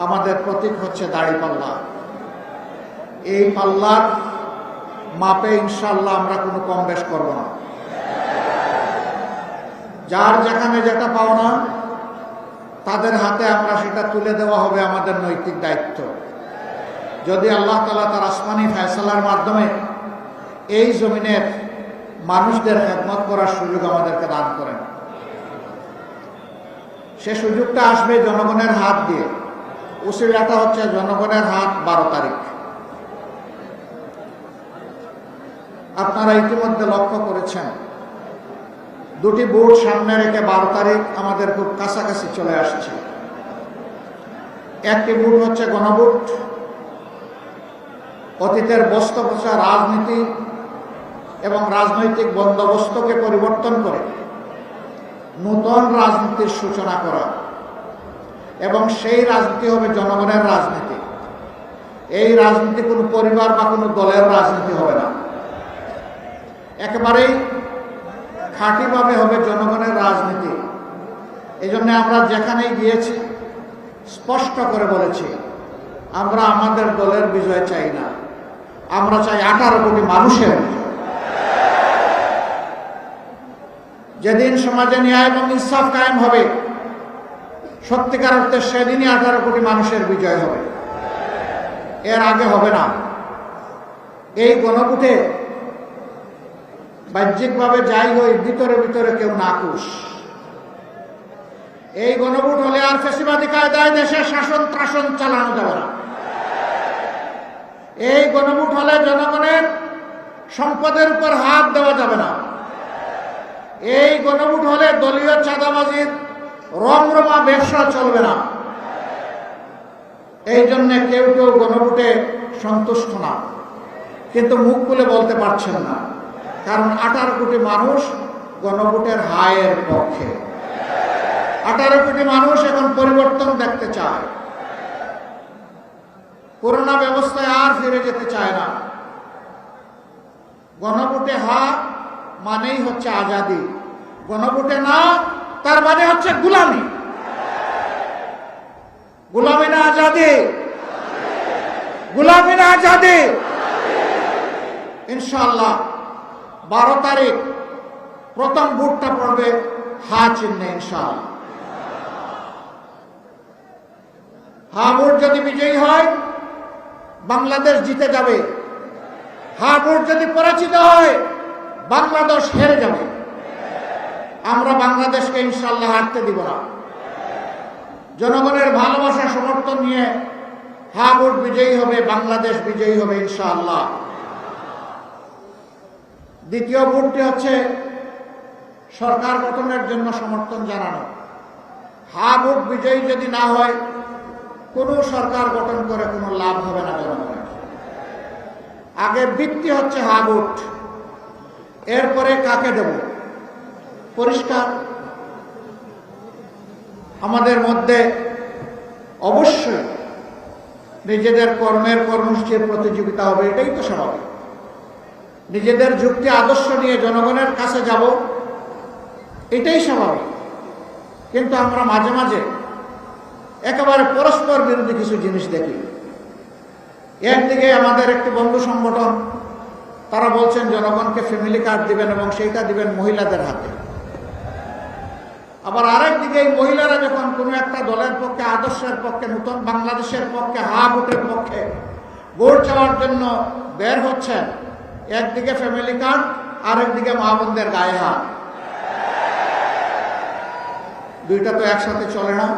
আমাদের প্রতীক হচ্ছে দাড়িপাল্লা। এই পাল্লার মাপে ইনশাআল্লাহ আমরা কোনো কম বেশ করব না। যার যেখানে যেটা পাওনা তাদের হাতে আমরা সেটা তুলে দেওয়া হবে আমাদের নৈতিক দায়িত্ব। যদি আল্লাহ তাআলা তার আসমানি ফয়সালার মাধ্যমে এই জমিনের মানুষদের খেদমত করার সুযোগ আমাদেরকে দান করেন, সে সুযোগটা আসবে জনগণের হাত দিয়ে। উসিলাটা হচ্ছে জনগণের হাত 12 তারিখ। আপনারা ইতিমধ্যে লক্ষ্য করেছেন দুটি ভোট সামনে রেখে 12 তারিখ আমাদের খুব কাছাকাছি চলে আসছে। একটি ভোট হচ্ছে গণভোট। অতীতের বস্তপচা রাজনীতি এবং রাজনৈতিক বন্দোবস্তকে পরিবর্তন করে নতুন রাজনীতির সূচনা করা, এবং সেই রাজনীতি হবে জনগণের রাজনীতি। এই রাজনীতি কোনো পরিবার বা কোনো দলের রাজনীতি হবে না, একেবারেই খাঁটিভাবে হবে জনগণের রাজনীতি। এই জন্য আমরা যেখানেই গিয়েছি স্পষ্ট করে বলেছি, আমরা আমাদের দলের বিজয় চাই না, আমরা চাই 18 কোটি মানুষের বিজয়। যেদিন সমাজে ন্যায় এবং ইনসাফ কায়েম হবে সত্যিকার অর্থে সেদিনই 18 কোটি মানুষের বিজয় হবে, এর আগে হবে না। এই গণভোটে বাহ্যিকভাবে যাই হই, ভিতরে ভিতরে কেউ নাখুশ। এই গণভোট হলে আর ফ্যাসিবাদী কায়দায় দেশের শাসন ত্রাসন চালানো যাবে না। এই গণভোট হলে জনগণের সম্পদের উপর হাত দেওয়া যাবে না। এই গণভোট হলে দলীয় চাঁদাবাজির রমরমা ব্যবসা চলবে না। এই জন্য কেউ কেউ গণভোটে সন্তুষ্ট না, কিন্তু মুখ খুলে বলতে পারছেন না, কারণ 18 কোটি মানুষ গণভোটের হায়ের পক্ষে। 18 কোটি মানুষ এখন পরিবর্তন দেখতে চায়, পুরোনো ব্যবস্থায় আর ফিরে যেতে চায় না। গণভোটে হা মানেই হচ্ছে আজাদি, গণভোটে না তার মানে হচ্ছে গুলামি। গুলামি না আজাদি, গুলামি না আজাদি। ইনশাআল্লাহ 12 তারিখ প্রথম ভোটটা পড়বে হা চিহ্নে ইনশাআল্লাহ। হা ভোট যদি বিজয়ী হয় বাংলাদেশ জিতে যাবে, হা ভোট যদি পরাজিত হয় বাংলাদেশ হেরে যাবে। আমরা বাংলাদেশকে ইনশাআল্লাহ হারতে দিব না। জনগণের ভালোবাসা সমর্থন নিয়ে হা ভোট বিজয়ী হবে, বাংলাদেশ বিজয়ী হবে ইনশাআল্লাহ। দ্বিতীয় ভোটটি হচ্ছে সরকার গঠনের জন্য সমর্থন জানানো। হা ভোট বিজয়ী যদি না হয় কোনো সরকার গঠন করে কোনো লাভ হবে না জনগণের। আগে ভিত্তি হচ্ছে হা ভোট, এরপরে কাকে দেব পরিষ্কার। আমাদের মধ্যে অবশ্যই নিজেদের কর্মের কর্মসূচির প্রতিযোগিতা হবে, এটাই তো স্বাভাবিক। নিজেদের যুক্তি আদর্শ নিয়ে জনগণের কাছে যাব, এটাই স্বাভাবিক। কিন্তু আমরা মাঝে মাঝে একেবারে পরস্পর বিরোধী কিছু জিনিস দেখি। একদিকে আমাদের একটি বন্ধু সংগঠন, তারা বলছেন জনগণকে ফ্যামিলি কার্ড দিবেন এবং সেইটা দিবেন মহিলাদের হাতে। আবার আরেকদিকে এই মহিলারা যখন কোনো একটা দলের পক্ষে, আদর্শের পক্ষে, নতুন বাংলাদেশের পক্ষে, হা ভোটের পক্ষে ভোট চাওয়ার জন্য বের হচ্ছেন, একদিকে ফ্যামিলি কার্ড, আরেকদিকে মা বোনদের গায়ে হাত। দুইটা তো একসাথে চলে না।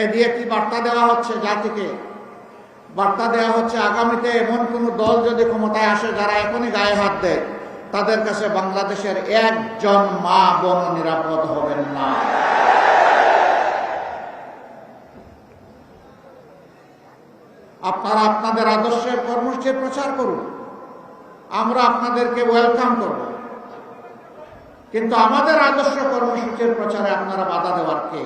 এ দিয়ে কি বার্তা দেওয়া হচ্ছে জাতিকে? বার্তা দেওয়া হচ্ছে আগামীতে এমন কোন দল যদি ক্ষমতায় আসে যারা এখনই গায়ে হাত দেয়, তাদের কাছে বাংলাদেশের একজন মা বোন নিরাপদ হবেন না। আপনারা আপনাদের আদর্শের কর্মসূচির প্রচার করুন, আমরা আপনাদেরকে ওয়েলকাম করব। কিন্তু আমাদের আদর্শ কর্মসূচির প্রচারে আপনারা বাধা দেওয়ার কে?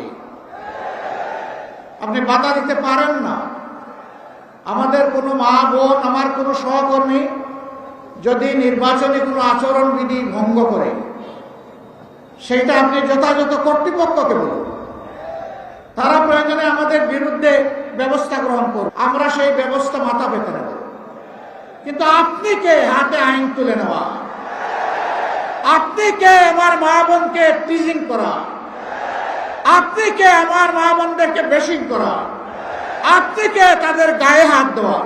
আপনি বাধা দিতে পারেন না। আমাদের কোনো মা বোন, আমার কোনো সহকর্মী যদি নির্বাচনী কোনো আচরণবিধি ভঙ্গ করে, সেটা আপনি যথাযথ কর্তৃপক্ষকে বলুন। তারা প্রয়োজনে আমাদের আমাদের বিরুদ্ধে ব্যবস্থা গ্রহণ করুন, আমরা সেই ব্যবস্থা মাথা পেতে নেব। কিন্তু আপনি কে হাতে আইন তুলে নেওয়া? আপনি কে আমার মা বোনকে টিজিং করা? আপনি কে আমার মা বোনদেরকে বেশিং করা? আপনি কে তাদের গায়ে হাত দেওয়া?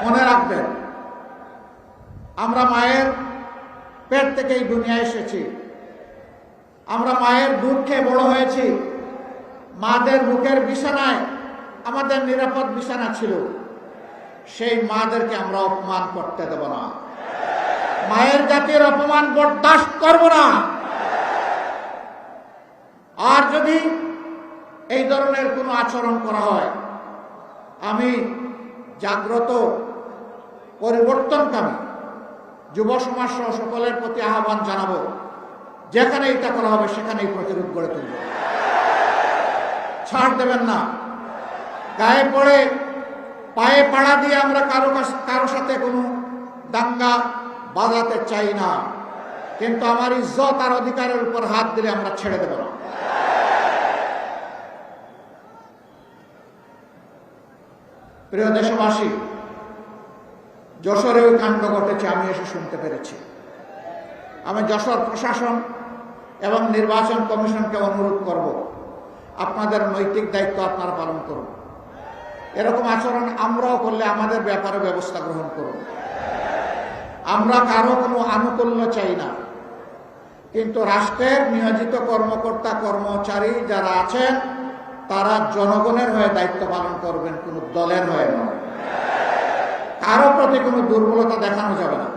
মনে রাখবেন, আমরা মায়ের পেট থেকে এই দুনিয়ায় এসেছি, আমরা মায়ের দুধ খেয়ে বড় হয়েছি। মাদের বুকের বিছানায় আমাদের নিরাপদ বিছানা ছিল। সেই মাদেরকে আমরা অপমান করতে দেব না। মায়ের জাতির অপমান বরদাস্ত করব না। আর যদি এই ধরনের কোনো আচরণ করা হয়, আমি জাগ্রত পরিবর্তনকামী যুব সমাজ সহ সকলের প্রতি আহ্বান জানাবো, যেখানে এটা করা হবে সেখানেই প্রতিরোধ গড়ে তুলব। ছাড় দেবেন না। গায়ে পড়ে পায়ে পাড়া দিয়ে আমরা কারো সাথে কোনো দাঙ্গা বাজাতে চাই না, কিন্তু আমার ইজ্জত আর অধিকারের উপর হাত দিলে আমরা ছেড়ে দেব না। প্রিয় দেশবাসী, যশোরে ওই কাণ্ড ঘটেছে, আমি এসে শুনতে পেরেছি। আমি যশোর প্রশাসন এবং নির্বাচন কমিশনকে অনুরোধ করব, আপনাদের নৈতিক দায়িত্ব আপনারা পালন করুন। এরকম আচরণ আমরাও করলে আমাদের ব্যাপারে ব্যবস্থা গ্রহণ করুন। আমরা কারো কোনো আনুকূল্য চাই না, কিন্তু রাষ্ট্রের নিয়োজিত কর্মকর্তা কর্মচারী যারা আছেন তারা জনগণের হয়ে দায়িত্ব পালন করবেন, কোনো দলের হয়ে নয়। কারো প্রতি কোনো দুর্বলতা দেখানো যাবে না।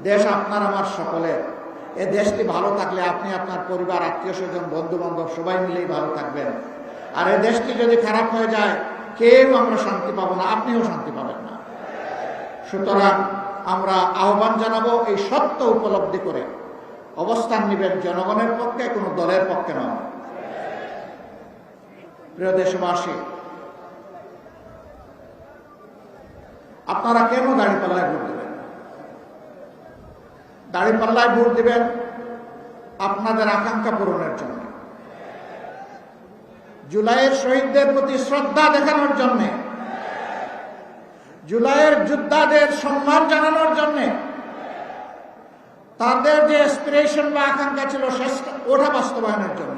দেশ আপনার আমার সকলের। এ দেশটি ভালো থাকলে আপনি, আপনার পরিবার, আত্মীয় স্বজন, বন্ধু বান্ধব সবাই মিলেই ভালো থাকবেন। আর এই দেশটি যদি খারাপ হয়ে যায়, কেউ আমরা শান্তি পাবো না, আপনিও শান্তি পাবেন না। সুতরাং আমরা আহ্বান জানাবো, এই সত্য উপলব্ধি করে অবস্থান নেবেন জনগণের পক্ষে, কোনো দলের পক্ষে নয়। প্রিয় দেশবাসী, আপনারা কেন দাঁড়িপাল্লায় ভোট দেবেন? দাঁড়িপাল্লায় ভোট দেবেন আপনাদের আকাঙ্ক্ষা পূরণের জন্য, জুলাইয়ের শহীদদের প্রতি শ্রদ্ধা দেখানোর জন্য, জুলাইয়ের যোদ্ধাদের সম্মান জানানোর জন্য, তাদের যে অ্যাসপিরেশন বা আকাঙ্ক্ষা ছিল ওটা বাস্তবায়নের জন্য,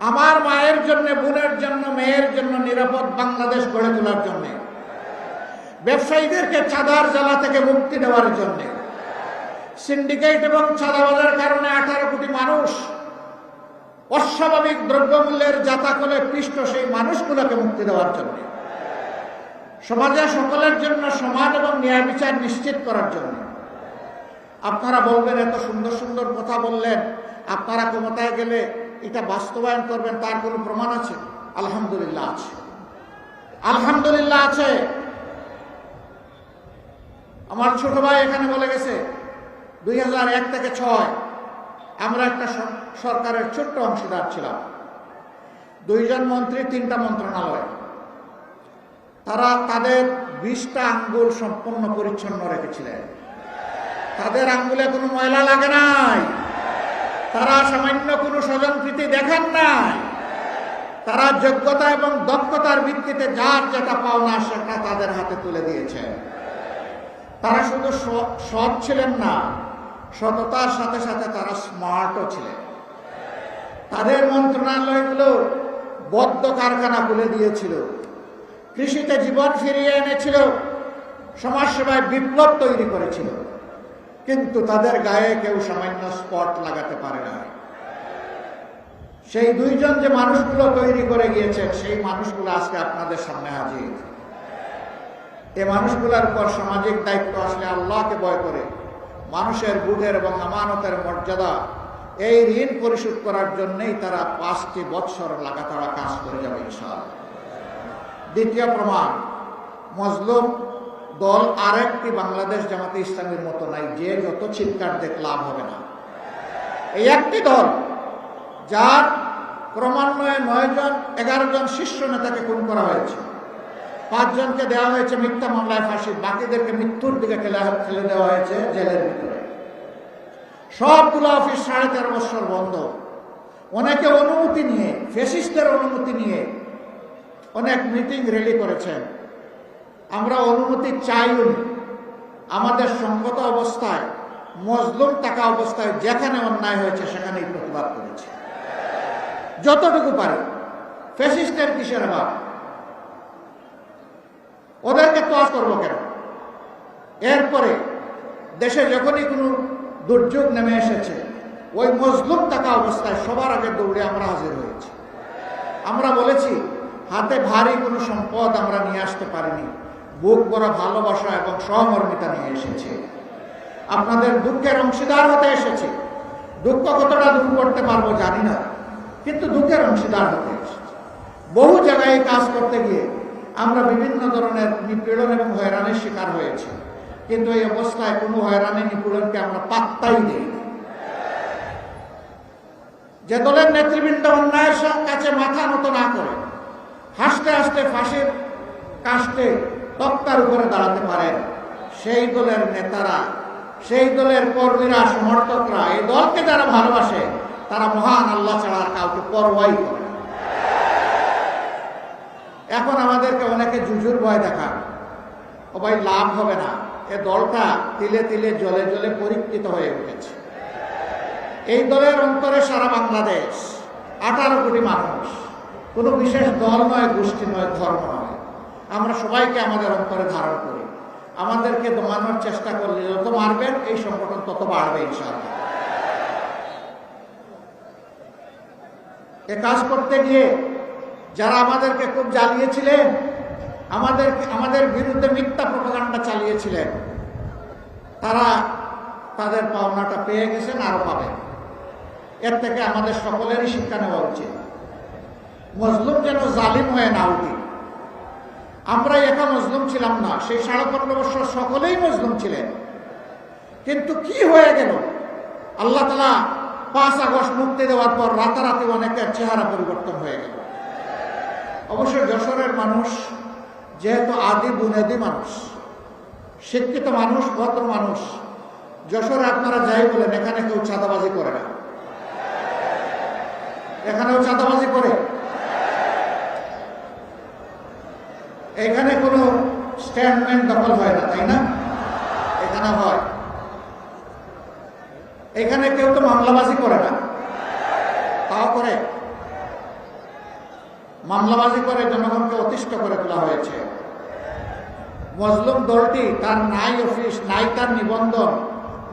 আমার মায়ের জন্য, বোনের জন্য, মেয়ের জন্য নিরাপদ বাংলাদেশ গড়ে তোলার জন্য, ব্যবসায়ীদেরকে চাঁদার জ্বালা থেকে মুক্তি দেওয়ার জন্য, সিন্ডিকেট এবং চাঁদাবাজের কারণে 18 কোটি মানুষ অস্বাভাবিক দ্রব্যমূল্যের জাতাকলে পিষ্ট, সেই মানুষগুলোকে মুক্তি দেওয়ার জন্য, সমাজে সকলের জন্য সমান এবং ন্যায় বিচার নিশ্চিত করার জন্য। আপনারা বলবেন, এত সুন্দর সুন্দর কথা বললেন, আপনারা ক্ষমতায় গেলে এটা বাস্তবায়ন করবেন, তার কোনো প্রমাণ আছে? আলহামদুলিল্লাহ আছে, আলহামদুলিল্লাহ আছে। আমার ছোট ভাই এখানে বলে গেছে 2001 থেকে 6 আমরা একটা সরকারের ছোট্ট অংশীদার ছিলাম। 2 জন মন্ত্রী, 3টা মন্ত্রণালয়। তারা তাদের 20টা আঙ্গুল সম্পূর্ণ পরিচ্ছন্ন রেখেছিলেন। তাদের আঙ্গুলে কোনো ময়লা লাগে নাই, তারা সামান্য কোনো স্বজনপ্রীতি দেখেন নাই। তারা যোগ্যতা এবং দক্ষতার ভিত্তিতে যার যেটা পাওনা সেটা তাদের হাতে তুলে দিয়েছে। তারা শুধু সৎ ছিলেন না, সততার সাথে সাথে তারা স্মার্টও ছিলেন। তাদের মন্ত্রণালয়গুলো বদ্ধ কারখানা খুলে দিয়েছিল, কৃষিতে জীবন ফিরিয়ে এনেছিল, সমাজসেবায় বিপ্লব তৈরি করেছিল, কিন্তু তাদের গায়ে কেউ সামান্য স্পট লাগাতে পারে না। সেই 2 জন যে মানুষগুলো তৈরি করে গিয়েছেন, সেই মানুষগুলো আজকে আপনাদের সামনে হাজির। এই মানুষগুলোর উপর সামাজিক দায়িত্ব আসলে আল্লাহকে ভয় করে মানুষের বুঝের এবং আমানতের মর্যাদা, এই ঋণ পরিশোধ করার জন্যই তারা 5টি বৎসর লাগাতার কাজ করে যাবে ইনশাআল্লাহ। দ্বিতীয় প্রমাণ, মজলুম দল আরেকটি বাংলাদেশ জামাতে ইসলামের মতো নাই, যে যত চিৎকার দেখ লাভ হবে না। এই একটি দল, যার ক্রমান্বয়ে 9 জন 11 জন শীর্ষ নেতাকে খুন করা হয়েছে, 5 জনকে দেওয়া হয়েছে মিথ্যা মামলায় ফাঁসি, বাকিদেরকে মৃত্যুর দিকে ফেলে দেওয়া হয়েছে জেলের ভিতরে। সবগুলো অফিস 13.5 বছর বন্ধ। অনেকে অনুমতি নিয়ে, ফ্যাসিস্টের অনুমতি নিয়ে অনেক মিটিং র্যালি করেছেন, আমরা অনুমতি চাইও নি। আমাদের সঙ্গত অবস্থায়, মজলুম থাকা অবস্থায় যেখানে অন্যায় হয়েছে সেখানেই প্রতিবাদ করেছি যতটুকু পারি। ফ্যাসিস্টের কিসের ভাব? ওদেরকে তো করবো কেন? এরপরে দেশে যখনই কোনো দুর্যোগ নেমে এসেছে, ওই মজলুম থাকা অবস্থায় সবার আগে দৌড়ে আমরা হাজির হয়েছি। আমরা বলেছি, হাতে ভারী কোনো সম্পদ আমরা নিয়ে আসতে পারিনি, বুক বড় ভালোবাসা এবং সহমর্মিতা নিয়ে এসেছি। আপনাদের দুঃখের অংশীদার হতে এসেছি। দুঃখ কতটা দূর করতে পারবো জানি না, কিন্তু দুঃখের অংশীদার হতে এসেছি। বহু জায়গায় কাজ করতে গিয়ে আমরা বিভিন্ন ধরনের নিপীড়ন এবং হয়রানির শিকার হয়েছি, কিন্তু এই অবস্থায় কোনো হয়রানি নিপীড়নকে আমরা পাত্তাই দিইনি। যে দলের নেতৃবৃন্দ অন্যায়ের কাছে মাথা নত না করে হাসতে হাসতে ফাঁসির কাস্টে তক্তার উপরে দাঁড়াতে পারেন, সেই দলের নেতারা, সেই দলের কর্মীরা, সমর্থকরা, এই দলকে যারা ভালোবাসে, তারা মহান আল্লাহ ছাড়া আর কাউকে পরোয়াই করে। এখন আমাদেরকে অনেকে জুজুর ভয় দেখান, ও ভাই লাভ হবে না, এ দলটা তিলে তিলে জলে জলে পরীক্ষিত হয়ে উঠেছে। এই দলের অন্তরে সারা বাংলাদেশ 18 কোটি মানুষ, কোনো বিশেষ দল নয়, গোষ্ঠী নয়, ধর্ম নয়, আমরা সবাইকে আমাদের অন্তরে ধারণ করি। আমাদেরকে দমানোর চেষ্টা করলে যত মারবেন এই সংগঠন তত বাড়বে ইনশাআল্লাহ। এ কাজ করতে গিয়ে যারা আমাদেরকে খুব জ্বালিয়েছিলেন, আমাদের বিরুদ্ধে মিথ্যা প্রপাগান্ডা চালিয়েছিলেন, তারা তাদের পাওনাটা পেয়ে গেছেন, আরো পাবেন। এর থেকে আমাদের সকলেরই শিক্ষা নেওয়া উচিত। মজলুম যেন জালিম হয়ে না উঠি। আমরা একা মজলুম ছিলাম না, সেই 15.5 বছর সকলেই মজলুম ছিলেন, কিন্তু কি হয়ে গেল? আল্লাহ তাআলা 5 আগস্ট মুক্তি দেওয়ার পর রাতারাতি অনেকের চেহারা পরিবর্তন হয়ে গেল। অবশ্যই যশোরের মানুষ যেহেতু আদি বুনিয়াদি মানুষ, শিক্ষিত মানুষ, ভদ্র মানুষ, যশোরে আপনারা যাই বলেন, এখানে কেউ চাঁদাবাজি করে না। এখানেও চাঁদাবাজি করে? এখানে কোনো স্ট্যান্ডম্যান দখল হয় না, তাই না? এখানে হয়। এখানে কেউ তো মামলাবাজি করে না, তাও করে। মামলাবাজি করে জনগণকে অতিষ্ঠ করে তোলা হয়েছে। মজলুম দলটি, তার নাই অফিস, নাই তার নিবন্ধন,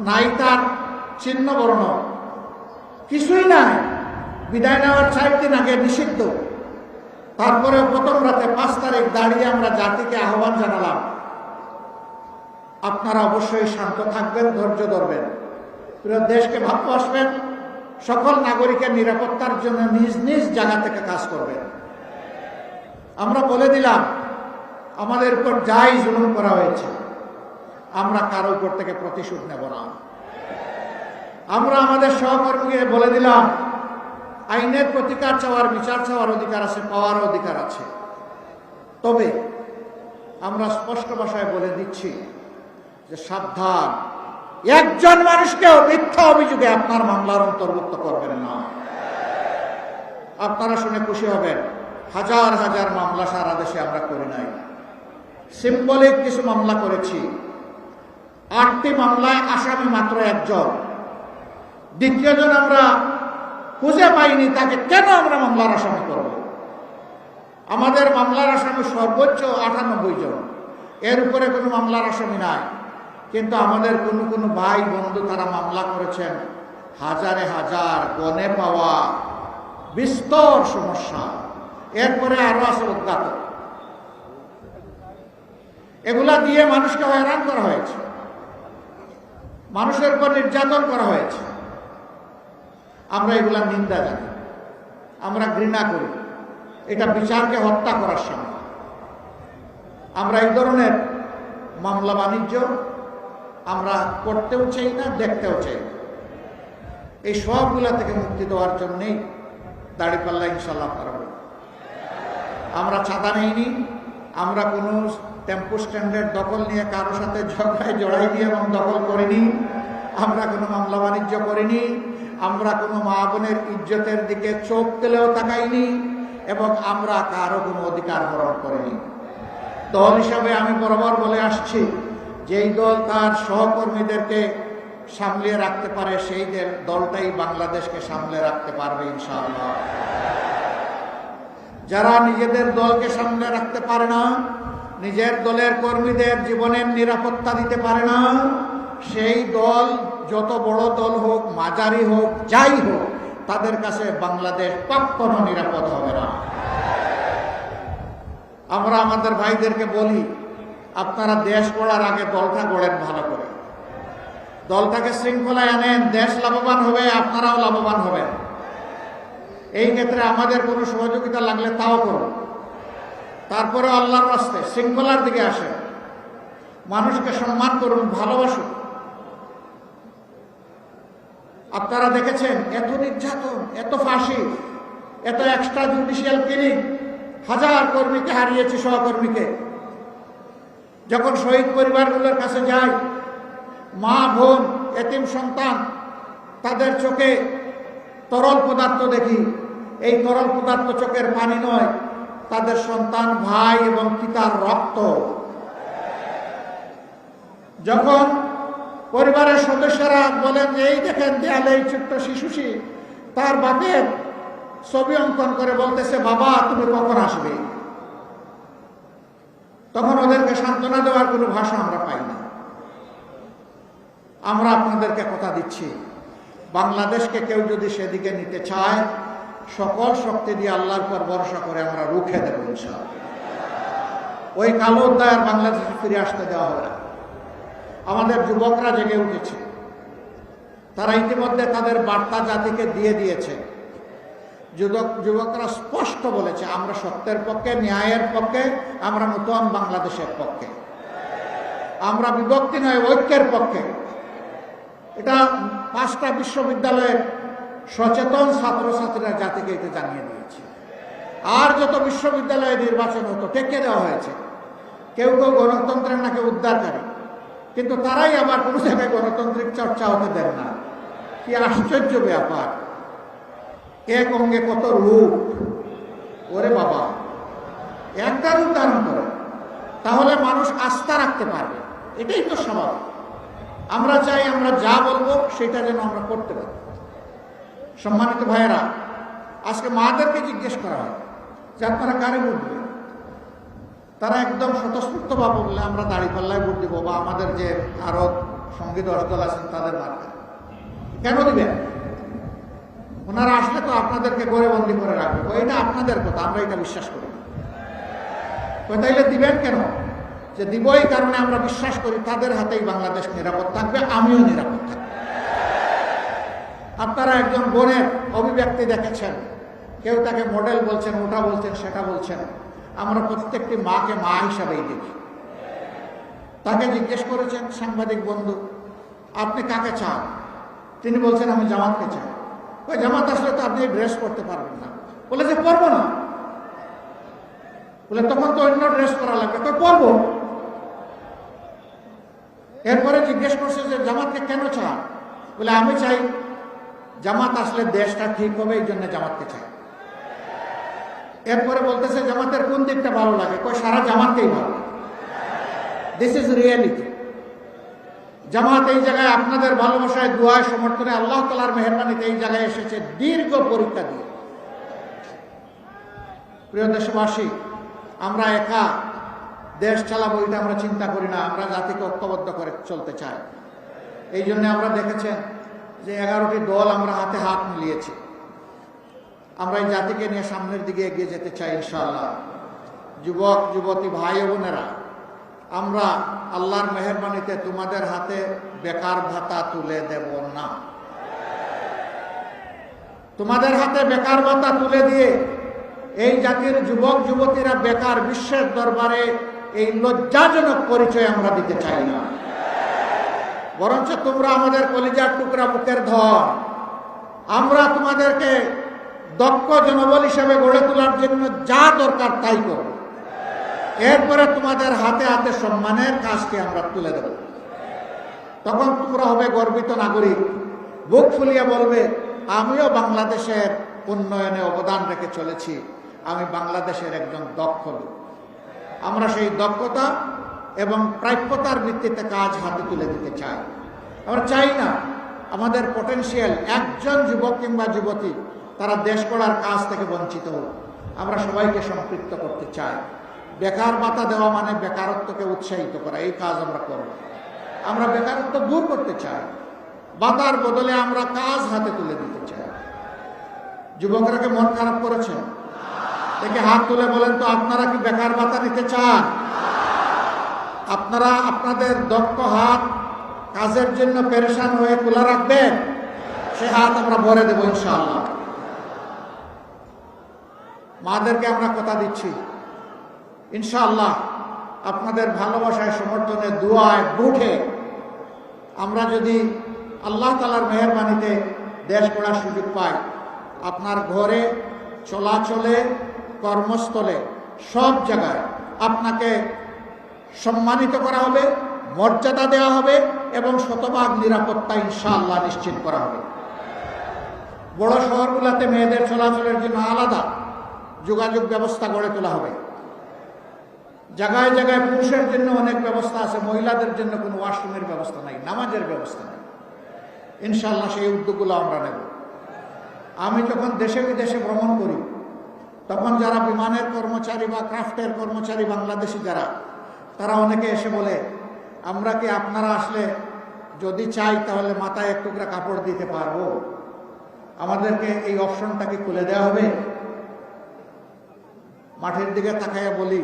নাই তার চিহ্ন বর্ণ, কিছুই নাই। বিদায় নেওয়ার 4 দিন আগে নিষিদ্ধ। তারপরে প্রথম রাতে 5 তারিখ দাঁড়িয়ে আমরা জাতিকে আহ্বান জানালাম, আপনারা অবশ্যই শান্ত থাকবেন, ধৈর্য ধরবেন, পুরো দেশকে ভালোবাসবেন, সকল নাগরিকের নিরাপত্তার জন্য নিজ নিজ জায়গা থেকে কাজ করবেন। আমরা বলে দিলাম, আমাদের উপর যাই জুলুম করা হয়েছে, আমরা কারো উপর থেকে প্রতিশোধ নেব না। আমরা আমাদের সহকর্মীকে বলে দিলাম, আইনের প্রতিকার চাওয়ার, বিচার চাওয়ার অধিকার আছে, পাওয়ার অধিকার আছে। তবে আমরা স্পষ্ট ভাষায় বলে দিচ্ছি যে সাবধান, একজন মানুষকেও মিথ্যা অভিযোগে আপনার মামলার অন্তর্ভুক্ত করবেন না। আপনারা শুনে খুশি হবেন, হাজার হাজার মামলা সারা দেশে আমরা করি নাই, সিম্বলিক কিছু মামলা করেছি। 8টি মামলায় আসামি মাত্র 1 জন, দ্বিতীয়জন আমরা খুঁজে পাইনি, তাকে কেন আমরা মামলার আসামি করব? আমাদের মামলার আসামি সর্বোচ্চ 98 জন, এর উপরে কোনো মামলার আসামি নাই। কিন্তু আমাদের কোনো ভাই বন্ধু তারা মামলা করেছেন, হাজারে হাজার, গনে পাওয়া, বিস্তর সমস্যা, এরপরে আরো আছে অজ্ঞাত। এগুলা দিয়ে মানুষকে হয়রান করা হয়েছে, মানুষের উপর নির্যাতন করা হয়েছে। আমরা এগুলা নিন্দা জানি, আমরা ঘৃণা করি। এটা বিচারকে হত্যা করার সময়। আমরা এই ধরনের মামলা বাণিজ্য আমরা করতেও চাই না, দেখতেও চাই না। এই সবগুলা থেকে মুক্তি দেওয়ার জন্যেই দাঁড়িপাল্লা ইনশাল্লাহ পারব। আমরা চাঁদা নেইনি, আমরা কোনো টেম্পো স্ট্যান্ডের দখল নিয়ে কারো সাথে ঝগড়ায় জড়াইনি এবং দখল করিনি। আমরা কোনো মামলা বাণিজ্য করিনি, আমরা কোনো মা বোনের ইজ্জতের দিকে চোখ তেলেও তাকাইনি। এবং আমরা কারো কোনো অধিকার হরণ করিনি। দল হিসাবে আমি বরাবর বলে আসছি, যেই দল তার সহকর্মীদেরকে সামলিয়ে রাখতে পারে সেই দলটাই বাংলাদেশকে সামলে রাখতে পারবে ইনশাআল্লাহ। যারা নিজেদের দলকে সামলে রাখতে পারে না, নিজের দলের কর্মীদের জীবনের নিরাপত্তা দিতে পারে না, সেই দল যত বড় দল হোক, মাঝারি হোক, যাই হোক, তাদের কাছে বাংলাদেশ কখনো নিরাপদ হবে না। আমরা আমাদের ভাইদেরকে বলি, আপনারা দেশ গড়ার আগে দলটা গড়েন ভালো করে, দলটাকে শৃঙ্খলায় আনেন, দেশ লাভবান হবে, আপনারাও লাভবান হবেন। এই ক্ষেত্রে আমাদের কোনো সহযোগিতা লাগলে তাও করুন। তারপরে আল্লাহর রাস্তায় শৃঙ্খলার দিকে আসেন, মানুষকে সম্মান করুন, ভালোবাসুন। আপনারা দেখেছেন এত নির্যাতন, এত ফাঁসি, এত এক্সট্রা জুডিশিয়াল কিলিং, হাজার কর্মীকে হারিয়েছি, সহকর্মীকে। যখন শহীদ পরিবারগুলোর কাছে যাই, মা বোন, এতিম সন্তান, তাদের চোখে তরল পদার্থ দেখি। এই তরল পদার্থ চোখের পানি নয়, তাদের সন্তান, ভাই এবং পিতার রক্ত। যখন পরিবারের সদস্যরা বলেন যে এই দেখেন দেয়ালে এই ছোট্ট শিশুটি তার বাপের ছবি অঙ্কন করে বলতেছে, বাবা তুমি কখন আসবে, তখন ওদেরকে সান্ত্বনা দেওয়ার কোনো ভাষা আমরা পাই না। আমরা আপনাদেরকে কথা দিচ্ছি, বাংলাদেশকে কেউ যদি সেদিকে নিতে চায়, সকল শক্তি দিয়ে আল্লাহর উপর ভরসা করে আমরা রুখে দেব ইনশাআল্লাহ। ওই কালো অধ্যায় বাংলাদেশে ফিরে আসতে দেওয়া হবে না। আমাদের যুবকরা জেগে উঠেছে, তারা ইতিমধ্যে তাদের বার্তা জাতিকে দিয়ে দিয়েছে। যুবকরা স্পষ্ট বলেছে, আমরা সত্যের পক্ষে, ন্যায়ের পক্ষে, আমরা নতুন বাংলাদেশের পক্ষে, আমরা বিভক্তি নয় ঐক্যের পক্ষে। এটা 5টা বিশ্ববিদ্যালয়ের সচেতন ছাত্রছাত্রীরা জাতিকে এটা জানিয়ে দিয়েছে। আর যত বিশ্ববিদ্যালয়ে নির্বাচন হতো টেকে দেওয়া হয়েছে। কেউ কেউ গণতন্ত্রের নাকি উদ্ধারকারী, কিন্তু তারাই আবার কোনো জায়গায় গণতান্ত্রিক চর্চা হতে দেন না। কি আশ্চর্য ব্যাপার! এক অঙ্গে কত রূপ! ওরে বাবা, একটা রূপ ধারণ করে, তাহলে মানুষ আস্থা রাখতে পারবে। এটাই তো স্বভাব। আমরা চাই আমরা যা বলবো সেটা যেন আমরা করতে পারি। সম্মানিত ভাইয়েরা, আজকে মাদেরকে জিজ্ঞেস করা হয় যে আপনারা কারে ভোট দিবেন, তারা একদম স্বতঃস্ফূর্তভাবে বললে আমরা দাঁড়িপাল্লায় ভোট দিব, বা আমাদের যে আরো সঙ্গী 10 দল আছেন তাদের মার্কা। কেন দিবেন? ওনারা আসলে তো আপনাদেরকে গড়েবন্দি করে রাখবে। এটা আপনাদের কথা, আমরা এটা বিশ্বাস করি। তাইলে দিবেন কেন? যে দিব এই কারণে আমরা বিশ্বাস করি তাদের হাতেই বাংলাদেশ নিরাপদ থাকবে, আমিও নিরাপদ থাকবো। আপনারা একজন বোনের অভিব্যক্তি দেখেছেন, কেউ তাকে মডেল বলছেন, ওটা বলছেন, সেটা বলছেন। আমরা প্রত্যেকটি মাকে মা হিসাবেই দেখি। তাকে জিজ্ঞেস করেছেন সাংবাদিক বন্ধু, আপনি কাকে চান? তিনি বলছেন আমি জামাতকে চাই। ওই জামাত আসলে তো আপনি ড্রেস করতে পারবেন না। বলে যে পরবো না। বলে তখন তো অন্য ড্রেস করা লাগবে। তো পরবো। এরপরে জিজ্ঞেস করছে যে জামাতকে কেন চান? বলে আমি চাই জামাত আসলে দেশটা ঠিক হবে, এই জন্য জামাতকে চাই। এরপরে বলতেছে জামাতের কোন দিকটা ভালো লাগে? কই সারা জামাতকেই ভালো। This is reality. জামাত এই জায়গায় আপনাদের ভালোবাসায়, দোয়ায়, সমর্থনে, আল্লাহ তাআলার মেহেরবানিতে এই জায়গায় এসেছে দীর্ঘ পরীক্ষা দিয়ে। প্রিয় দেশবাসী, আমরা একা দেশ চালাবো এটা আমরা চিন্তা করি না। আমরা জাতিকে ঐক্যবদ্ধ করে চলতে চাই। এই জন্য আমরা দেখেছেন যে 11টি দল আমরা হাতে হাত মিলিয়েছি। আমরা এই জাতিকে নিয়ে সামনের দিকে এগিয়ে যেতে চাই ইনশাআল্লাহ। যুবক যুবতী ভাই বোনেরা, আমরা আল্লাহর মেহেরবানিতে তোমাদের হাতে বেকার ভাতা তুলে দেব না। তোমাদের হাতে বেকার ভাতা তুলে দিয়ে এই জাতির যুবক যুবতীরা বেকার বিশ্বের দরবারে এই লজ্জাজনক পরিচয় আমরা দিতে চাই না। বরঞ্চ তোমরা আমাদের কলিজার টুকরা, বুকের ধন। আমরা তোমাদেরকে দক্ষ জনবল হিসেবে গড়ে তোলার জন্য যা দরকার তাই করব। এরপরে তোমাদের হাতে হাতে সম্মানের কাজকে আমরা তুলে দেব। তখন তোমরা হবে গর্বিত নাগরিক, বুক ফুলিয়ে বলবে আমিও বাংলাদেশের উন্নয়নে অবদান রেখে চলেছি, আমি বাংলাদেশের একজন দক্ষ লোক। আমরা সেই দক্ষতা এবং প্রাপ্যতার ভিত্তিতে কাজ হাতে তুলে দিতে চাই। আমরা চাই না আমাদের পটেনশিয়াল একজন যুবক কিংবা যুবতী তারা দেশ গড়ার কাজ থেকে বঞ্চিত হোক। আমরা সবাইকে সম্পৃক্ত করতে চাই। বেকার ভাতা দেওয়া মানে বেকারত্বকে উৎসাহিত করা, এই কাজ আমরা করব। আমরা বেকারত্ব দূর করতে চাই, ভাতার বদলে আমরা কাজ হাতে তুলে দিতে চাই। যুবকরা কি মন খারাপ করেছেন? দেখে হাত তুলে বলেন তো, আপনারা কি বেকার ভাতা নিতে চান? আপনারা আপনাদের দক্ষ হাত কাজের জন্য পেরেশান হয়ে খোলা রাখবেন, সে হাত আমরা ভরে দেব ইনশাআল্লাহ। মাদেরকে আমরা কথা দিচ্ছি, ইনশাআল্লাহ আপনাদের ভালোবাসায়, সমর্থনে, দুয়ায়, বুঠে আমরা যদি আল্লাহ তাআলার মেহেরবানিতে দেশ গড়ার সুযোগ পাই, আপনার ঘরে, চলাচলে, কর্মস্থলে, সব জায়গায় আপনাকে সম্মানিত করা হবে, মর্যাদা দেওয়া হবে এবং শতভাগ নিরাপত্তা ইনশাআল্লাহ নিশ্চিত করা হবে। বড় শহরগুলোতে মেয়েদের চলাচলের জন্য আলাদা যোগাযোগ ব্যবস্থা গড়ে তোলা হবে। জায়গায় জায়গায় পুরুষের জন্য অনেক ব্যবস্থা আছে, মহিলাদের জন্য কোনো ওয়াশরুমের ব্যবস্থা নাই, নামাজের ব্যবস্থা নেই। ইনশাআল্লাহ সেই উদ্যোগগুলো আমরা নেব। আমি যখন দেশে বিদেশে ভ্রমণ করি, তখন যারা বিমানের কর্মচারী বা ক্রাফটের কর্মচারী বাংলাদেশি যারা, তারা অনেকে এসে বলে, আমরা কি আপনারা আসলে যদি চাই তাহলে মাথায় এক টুকরা কাপড় দিতে পারবো? আমাদেরকে এই অপশনটা কি খুলে দেওয়া হবে? মাঠের দিকে তাকাইয়া বলি,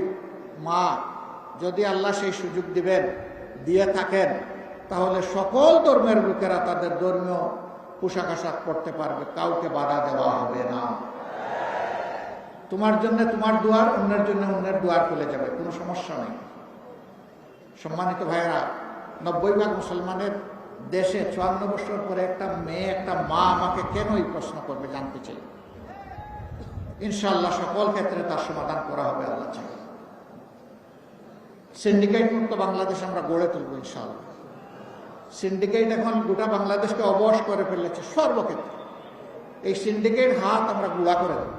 মা, যদি আল্লাহ সেই সুযোগ দিবেন, দিয়ে থাকেন, তাহলে সকল ধর্মের লোকেরা তাদের ধর্মীয় পোশাক আশাক পরতে পারবে, কাউকে বাধা দেওয়া হবে না। তোমার জন্য তোমার দুয়ার, অন্যের জন্য অন্যের দুয়ার খুলে যাবে, কোনো সমস্যা নেই। সম্মানিত ভাইয়েরা, 90% মুসলমানের দেশে 54 বছর পরে একটা মেয়ে, একটা মা আমাকে কেন এই প্রশ্ন করবে জানতে চাই। ইনশাআল্লাহ সকল ক্ষেত্রে তার সমাধান করা হবে আল্লাহ চাই। সিন্ডিকেট মুক্ত বাংলাদেশ আমরা গড়ে তুলব ইনশাআল্লাহ। সিন্ডিকেট এখন গোটা বাংলাদেশকে অবশ করে ফেলেছে সর্বক্ষেত্রে। এই সিন্ডিকেট হাত আমরা গুঁড়া করে দেব।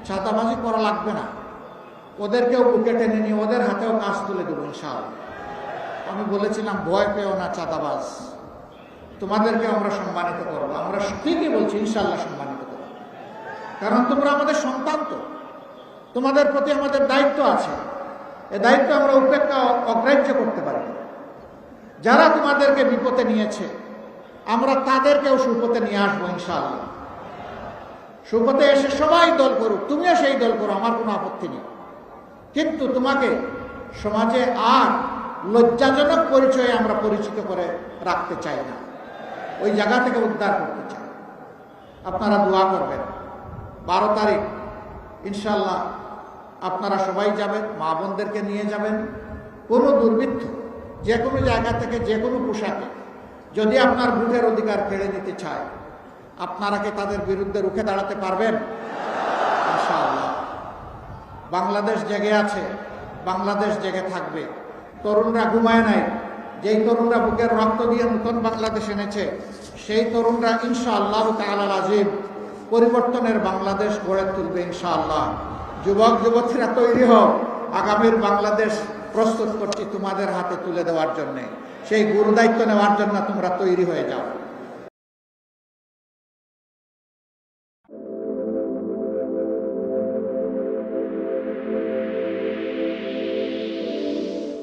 ছাতাবাজি করা লাগবে না, ওদেরকেও বুকে টেনে নিয়ে ওদের হাতেও কাজ তুলে দেবো ইনশাআল্লাহ। আমি বলেছিলাম, ভয় পেও না চাঁদাবাজ, তোমাদেরকে আমরা সম্মানিত করবো। আমরা ঠিকই বলছি, ইনশাআল্লাহ সম্মানিত করবো, কারণ তোমরা আমাদের সন্তান। তো তোমাদের প্রতি আমাদের দায়িত্ব আছে, এ দায়িত্ব আমরা উপেক্ষা অগ্রাহ্য করতে পারি না। যারা তোমাদেরকে বিপদে নিয়েছে, আমরা তাদেরকেও সুপথে নিয়ে আসবো ইনশাআল্লাহ। সুপথে এসে সবাই দল করুক, তুমিও সেই দল করো, আমার কোনো আপত্তি নেই। কিন্তু তোমাকে সমাজে আর লজ্জাজনক পরিচয়ে আমরা পরিচিত করে রাখতে চাই না, ওই জায়গা থেকে উদ্ধার করতে চাই। আপনারা দোয়া করবেন। 12 তারিখ ইনশাআল্লাহ আপনারা সবাই যাবেন, মা বোনদেরকে নিয়ে যাবেন। কোনো দুর্বৃত্ত যে কোনো জায়গা থেকে যে কোনো পোশাকে যদি আপনার ভোটের অধিকার কেড়ে নিতে চায়, আপনারা কি তাদের বিরুদ্ধে রুখে দাঁড়াতে পারবেন? ইনশাআল্লাহ। বাংলাদেশ জেগে আছে, বাংলাদেশ জেগে থাকবে। তরুণরা ঘুমায় নাই। যেই তরুণরা বুকের রক্ত দিয়ে নতুন বাংলাদেশ এনেছে, সেই তরুণরা ইনশাআল্লাহ তাআলার আজিম পরিবর্তনের বাংলাদেশ গড়ে তুলবে ইনশাআল্লাহ। যুবক যুবতীরা তৈরি হোক, আগামীর বাংলাদেশ প্রস্তুত করছি তোমাদের হাতে তুলে দেওয়ার জন্যে। সেই গুরু দায়িত্ব নেওয়ার জন্য তোমরা তৈরি হয়ে যাও।